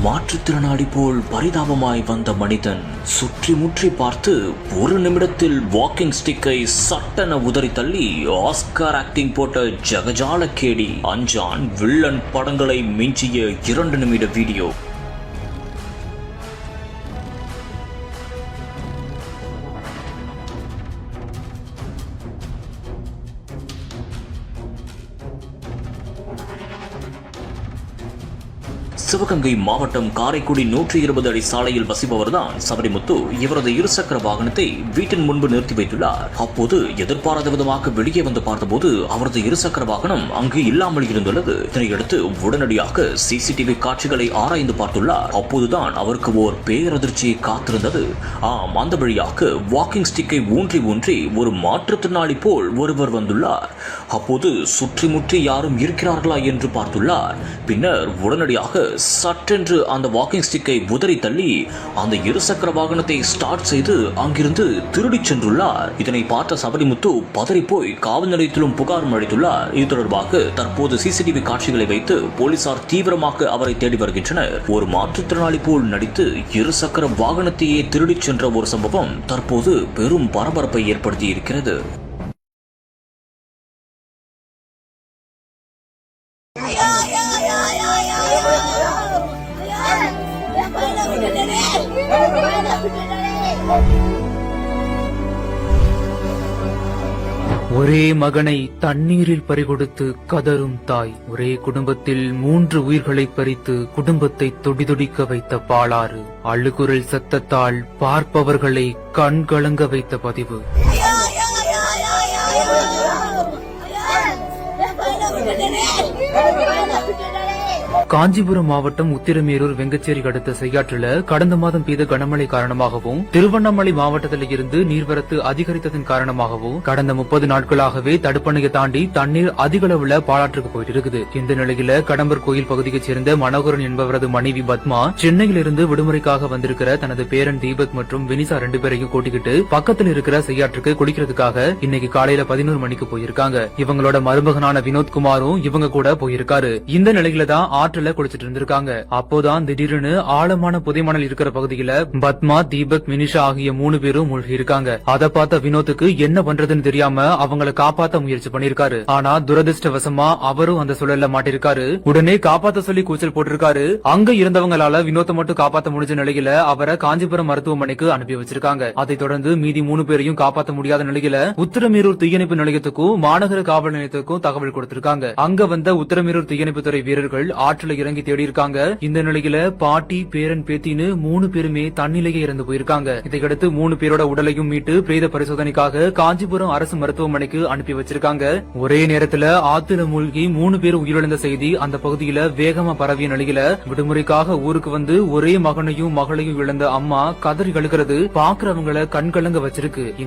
மாற்றுத்திறனாளி போல் பரிதாபமாய் வந்த மனிதன் சுற்றி முற்றி பார்த்து ஒரு நிமிடத்தில் வாக்கிங் ஸ்டிக்கை சட்டென உதறி தள்ளி ஆஸ்கார் ஆக்டிங் போட்ட ஜகஜால கேடி அஞ்சான் வில்லன் படங்களை மிஞ்சிய 2 நிமிட வீடியோ. சிவகங்கை மாவட்டம் காரைக்குடி 120 அடி சாலையில் வசிப்பவர்தான் சபரிமுத்து. இவரது இருசக்கர வாகனத்தை வீட்டின் முன்பு நிறுத்தி வைத்துள்ளார். அப்போது எதிர்பாராத விதமாக வெளியே வந்து பார்த்தபோது அவரது இருசக்கர வாகனம் அங்கு இல்லாமல் இருந்துள்ளது. இதனையடுத்து உடனடியாக சிசிடிவி காட்சிகளை ஆராய்ந்து பார்த்துள்ளார். அப்போதுதான் அவருக்கு ஓர் பேரதிர்ச்சியை காத்திருந்தது. ஆம், அந்த வழியாக வாக்கிங் ஸ்டிக்கை ஊன்றி ஊன்றி ஒரு மாற்றுத்திறனாளி போல் ஒருவர் வந்துள்ளார். அப்போது சுற்றி முற்றி யாரும் இருக்கிறார்களா என்று பார்த்துள்ளார். பின்னர் உடனடியாக சட்டென்று அந்த வாக்கிங் ஸ்டிக்கை உதறி தள்ளி அந்த இருசக்கர வாகனத்தை ஸ்டார்ட் செய்து அங்கிருந்து திருடிச் சென்றுள்ளார். இதனை பார்த்த சபரிமுத்து பதறி போய் காவல் நிலையத்திலும் புகார் அளித்துள்ளார். இது தொடர்பாக தற்போது சிசிடிவி காட்சிகளை வைத்து போலீசார் தீவிரமாக அவரை தேடி வருகின்றனர். ஒரு மாற்றுத்திறனாளி போல் நடித்து இருசக்கர வாகனத்தையே திருடிச் சென்ற ஒரு சம்பவம் தற்போது பெரும் பரபரப்பை ஏற்படுத்தி இருக்கிறது. ஒரே மகனை தண்ணீரில் பறிகொடுத்து கதரும் தாய். ஒரே குடும்பத்தில் 3 உயிர்களை பறித்து குடும்பத்தை தொடிதொடிக்க வைத்த பாலாறு. அழுகுரல் சத்தத்தால் பார்ப்பவர்களை கண்கலங்க வைத்த பதிவு. காஞ்சிபுரம் மாவட்டம் உத்திரமேரூர் வெங்கச்சேரி அடுத்த செய்யாற்றில் கடந்த மாதம் பெய்த கனமழை காரணமாகவும் திருவண்ணாமலை மாவட்டத்தில் இருந்து நீர்வரத்து அதிகரித்ததன் காரணமாகவும் கடந்த 30 நாட்களாகவே தடுப்பணையை தாண்டி தண்ணீர் அதிக அளவுல பாலாற்றுக்கு போயிட்டு இருக்குது. இந்த நிலையில கடம்பர் கோயில் பகுதியைச் சேர்ந்த மனோகரன் என்பவரது மனைவி பத்மா சென்னையிலிருந்து விடுமுறைக்காக வந்திருக்கிற தனது பேரன் தீபக் மற்றும் வினிசா 2 பேரையும் கூட்டிக்கிட்டு பக்கத்தில் இருக்கிற செய்யாற்றுக்கு குளிக்கிறதுக்காக இன்னைக்கு காலையில 11 மணிக்கு போயிருக்காங்க. இவங்களோட மருமகனான வினோத்குமாரும் இவங்க கூட போயிருக்காரு. இந்த நிலையில தான் ஆற்றுல குளிச்சிட்டு இருந்திருக்காங்க. அப்போதான் திடீர்னு ஆழமான புதைமணல் இருக்கிற பகுதியில பத்மா, தீபக், வினிஷா ஆகிய 3 பேரும் மூழ்கி இருக்காங்க. அதை பார்த்த வினோத்துக்கு என்ன பண்றதுன்னு தெரியாம அவங்களை காப்பாத்த முயற்சி பண்ணிருக்காரு. ஆனா துரதிருஷ்டவசமா அவரும் அந்த சூழல்ல மாட்டிருக்காரு. உடனே காப்பாத்த சொல்லி கூச்சல் போட்டிருக்காரு. அங்க இருந்தவங்களால வினோத்தை மட்டும் காப்பாத்த முடிஞ்ச நிலையில அவரை காஞ்சிபுரம் மருத்துவமனைக்கு அனுப்பி வச்சிருக்காங்க. அதை தொடர்ந்து மீதி 3 பேரையும் காப்பாத்த முடியாத நிலையில உத்திரமேரூர் தீயணைப்பு நிலையத்துக்கும் மாநகர காவல் நிலையத்துக்கும் தகவல் கொடுத்திருக்காங்க. அங்க வந்த உத்திரமேரூர் தீயணைப்புத்துறை வீரர்கள் ஆற்றில் இறங்கி தேடி இருக்காங்க. இந்த நிலையில பாட்டி, பேரன், பேத்தின்னு 3 பேருமே தண்ணிலேயே இறந்து போயிருக்காங்க. இதையடுத்து 3 பேரோட உடலையும் மீட்டு பிரேத பரிசோதனைக்காக காஞ்சிபுரம் அரசு மருத்துவமனைக்கு அனுப்பி வச்சிருக்காங்க. ஒரே நேரத்துல ஆத்துல மூழ்கி 3 பேர் உயிரிழந்த செய்தி அந்த பகுதியில வேகமா பரவிய நிலையில விடுமுறைக்காக ஊருக்கு வந்து ஒரே மகனையும் மகளையும் இழந்த அம்மா கதறி கழுகிறது பாக்குறவங்களை கண்கலங்க வச்சிருக்கு.